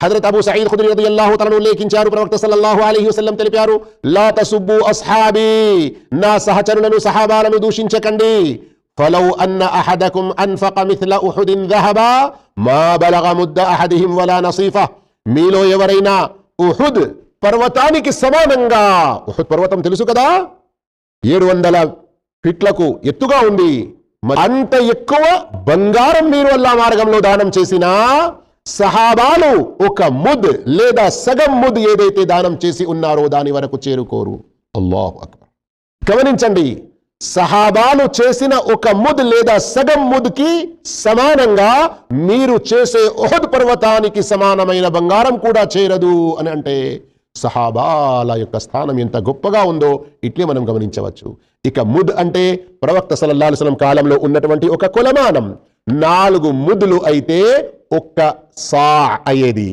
Hazrat Abu Saeed Khudri రదియల్లాహు తఆలా ఉల్లేఖించారు, ప్రవక్త సల్లల్లాహు అలైహి వసల్లం తెలిపారు, లా తసుబ్బు అస్హాబీ, నా సహచరులను సహాబాలను దూషించకండి. ఫలౌ అన్న అహదకుం అన్ఫక మిథ్ల ఉహుదిన్ దహబా మా బలగ ముద్ద అహదిహిం వలా నసీఫా, మీలో ఎవరైనా ఉహుద్ పర్వతానికి సమానంగా, ఉహుద్ పర్వతం తెలుసు కదా, 700 ఫీట్లకు ఎత్తుగా ఉంది, అంత ఎక్కువ బంగారం మీరు అల్లాహ్ మార్గంలో దానం చేసినా సహాబాలు ఒక ముద్ లేదా సగం ముద్ ఏదైతే దానం చేసి ఉన్నారో దాని వరకు చేరుకోరు. అల్లాహు అక్బర్. గమనించండి, సహాబాలు చేసిన ఒక ముద్ లేదా సగం ముద్కి సమానంగా మీరు చేసే ఉహుద్ పర్వతానికి సమానమైన బంగారం కూడా చేరదు అని అంటే సహాబాల యొక్క స్థానం ఎంత గొప్పగా ఉందో ఇట్లే మనం గమనించవచ్చు. ఇక ముద్ అంటే ప్రవక్త సల్లల్లాహు అలైహి వసల్లం కాలంలో ఉన్నటువంటి ఒక కొలమానం. 4 ముద్లు అయితే 1 సా అయ్యేది.